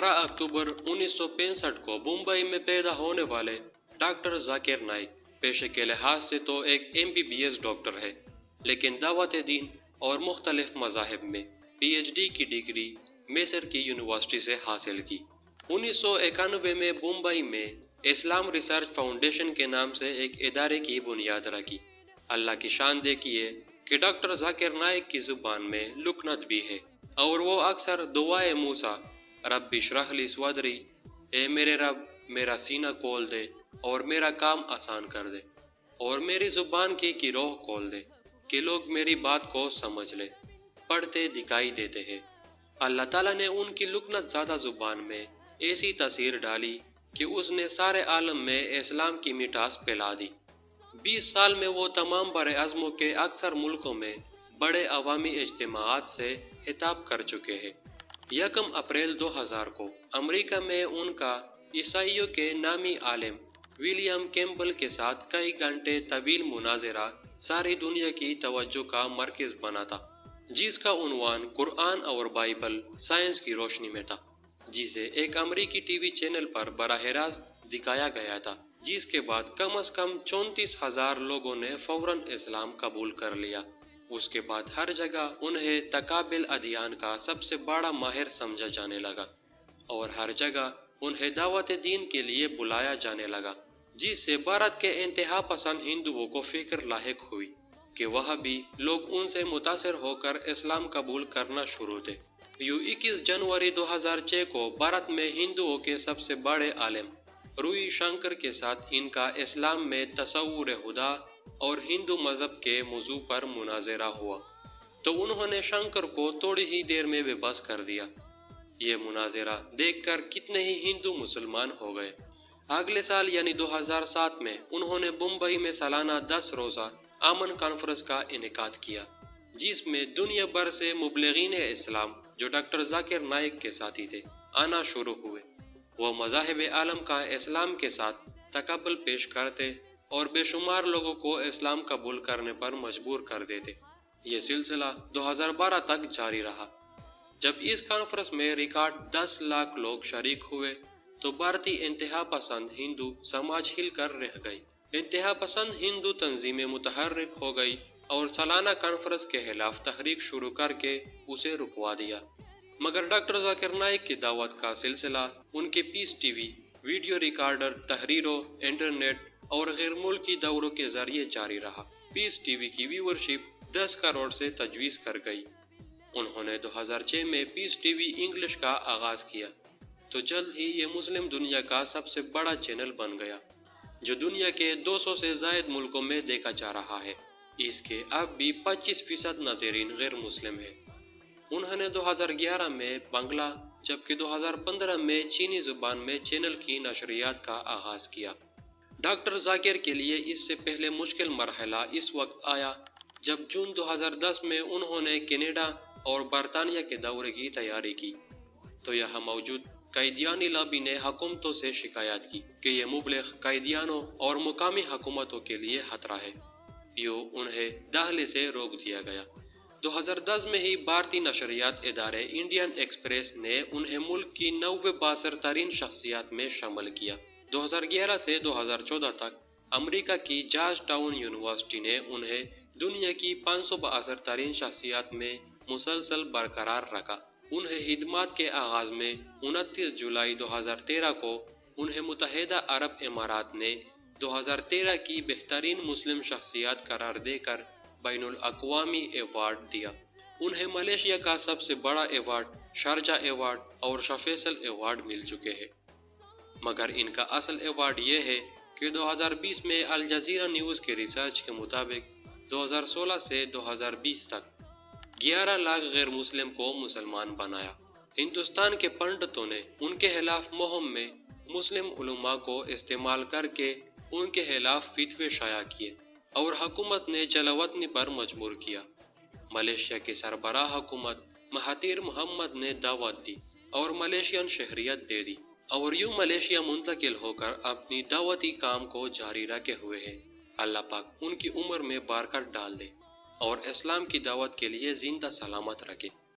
12 अक्टूबर 1965 को मुंबई में पैदा होने वाले डॉक्टर जाकिर नाइक पेशे के लिहाज से तो एक MBBS डॉक्टर है, लेकिन दावत दीन और मुख्तलिफ मज़ाहिब में PhD की डिग्री मैसर की यूनिवर्सिटी से हासिल की। 1991 में मुंबई में इस्लाम रिसर्च फाउंडेशन के नाम से एक इदारे की बुनियाद रखी। अल्लाह की शान देखिए कि डॉक्टर जाकिर नाइक की जुबान में लुकनत भी है और वो अक्सर दुआए मूसा रब्बी इश्रह ली सदरी, ए मेरे रब मेरा सीना खोल दे और मेरा काम आसान कर दे और मेरी जुबान की गिरोह खोल दे कि लोग मेरी बात को समझ ले, पढ़ते दिखाई देते हैं। अल्लाह ताला ने उनकी लुकनत ज़्यादा जुबान में ऐसी तासीर डाली कि उसने सारे आलम में इस्लाम की मिठास फैला दी। 20 साल में वो तमाम बड़े अज़मों के अक्सर मुल्कों में बड़े अवामी इज्तिमाआत से खिताब कर चुके हैं। 1 अप्रैल 2000 को अमेरिका में उनका ईसाइयों के नामी आलिम विलियम कैम्पबेल के साथ कई घंटे तवील मुनाज़रा सारी दुनिया की तवज्जो का मरकज़ बना था, जिसका उन्वान कुरान और बाइबल साइंस की रोशनी में था, जिसे एक अमेरिकी टीवी चैनल पर बराह रास्त दिखाया गया था, जिसके बाद कम से कम 34,000 लोगों ने फौरन इस्लाम कबूल कर लिया। उसके बाद हर जगह उन्हें तकाबिल अदियान का सबसे बड़ा माहिर समझा जाने लगा और हर जगह उन्हें दावत दीन के लिए बुलाया जाने लगा, जिससे भारत के इंतहा पसंद हिंदुओं को फिक्र लाहिक हुई कि वह भी लोग उनसे मुतासिर होकर इस्लाम कबूल करना शुरू थे। 21 जनवरी 2006 को भारत में हिंदुओं के सबसे बड़े आलिम रूई शंकर के साथ इनका इस्लाम में तसव्वुर खुदा और हिंदू मजहब के मौजू पर मुनाज़रा हुआ, तो उन्होंने शंकर को थोड़ी ही देर में बेबस कर दिया। ये मुनाज़रा देखकर कितने ही हिंदू मुसलमान हो गए। अगले साल यानी 2007 में उन्होंने मुंबई में सालाना 10 रोज़ा अमन कॉन्फ्रेंस का इनेकाद किया, जिसमें दुनिया भर से मुबल्लिगीन इस्लाम जो डॉक्टर जाकिर नाइक के साथी थे आना शुरू हुए। वो मज़ाहिब आलम का इस्लाम के साथ तकब्बुल पेश करते और बेशुमार लोगों को इस्लाम कबूल करने पर मजबूर कर देते। ये सिलसिला 2012 तक जारी रहा। जब इस कॉन्फ्रेंस में रिकॉर्ड 10 लाख लोग शरीक हुए तो भारतीय इंतहा पसंद हिंदू समाज हिलकर रह गई। इंतहा पसंद हिंदू तंजीमें मुतहर्रिक हो गई और सालाना कॉन्फ्रेंस के खिलाफ तहरीक शुरू करके उसे रुकवा दिया। मगर डॉक्टर जाकिर नाइक की दावत का सिलसिला उनके पीस टीवी, वीडियो रिकॉर्डर, तहरीरों, इंटरनेट और गैर मुल्की दौरों के जरिए जारी रहा। पीस टीवी की व्यूअरशिप 10 करोड़ से तजवीज़ कर गई। उन्होंने 2006 में पीस टीवी इंग्लिश का आगाज किया, तो जल्द ही ये मुस्लिम दुनिया का सबसे बड़ा चैनल बन गया, जो दुनिया के 200 से ज़ायद मुल्कों में देखा जा रहा है। इसके अब भी 25% नाज़रीन गैर मुस्लिम है। उन्होंने 2011 में बांग्ला जबकि 2015 में चीनी जुबान में चैनल की नशरियात का आगाज किया। डॉक्टर जाकिर के लिए इससे पहले मुश्किल मरहला इस वक्त आया जब जून 2010 में उन्होंने कनाडा और बरतानिया के दौरे की तैयारी की, तो यहाँ मौजूद कैदियानी लॉबी ने हुकूमतों से शिकायत की कि ये मुबलिग कैदियानों और मुकामी हुकूमतों के लिए खतरा है। यूँ उन्हें दाखिले से रोक दिया गया। 2010 में ही भारतीय नशरियात इदारे इंडियन एक्सप्रेस ने उन्हें मुल्क की 90 बासर तरीन शख्सियात में शामिल किया। 2011 से 2014 तक अमेरिका की जॉर्ज टाउन यूनिवर्सिटी ने उन्हें दुनिया की 572 तरीन शख्सियात में मुसलसल बरकरार रखा। उन्हें खिदमत के आगाज में 29 जुलाई 2013 को उन्हें मुत्तहिदा अरब इमारात ने 2013 की बेहतरीन मुस्लिम शख्सियत करार देकर बैनुल अक़वामी अवार्ड दिया। उन्हें मलेशिया का सबसे बड़ा अवार्ड शारजा अवार्ड और शाह फैसल अवार्ड मिल चुके हैं, मगर इनका असल अवार्ड ये है कि 2020 में अल जज़ीरा न्यूज़ के रिसर्च के मुताबिक 2016 से 2020 तक 11 लाख गैर मुस्लिम को मुसलमान बनाया। हिंदुस्तान के पंडितों ने उनके खिलाफ मुहिम में मुस्लिम उलमा को इस्तेमाल करके उनके खिलाफ फितवे शाया किए और हुकूमत ने जलावतनी पर मजबूर किया। मलेशिया के सरबराह हुकूमत महातीर मोहम्मद ने दावत दी और मलेशियन शहरियत दे दी और यूं मलेशिया मुंतकिल होकर अपनी दावती काम को जारी रखे हुए है। अल्लाह पाक उनकी उम्र में बरकत डाल दे और इस्लाम की दावत के लिए जिंदा सलामत रखे।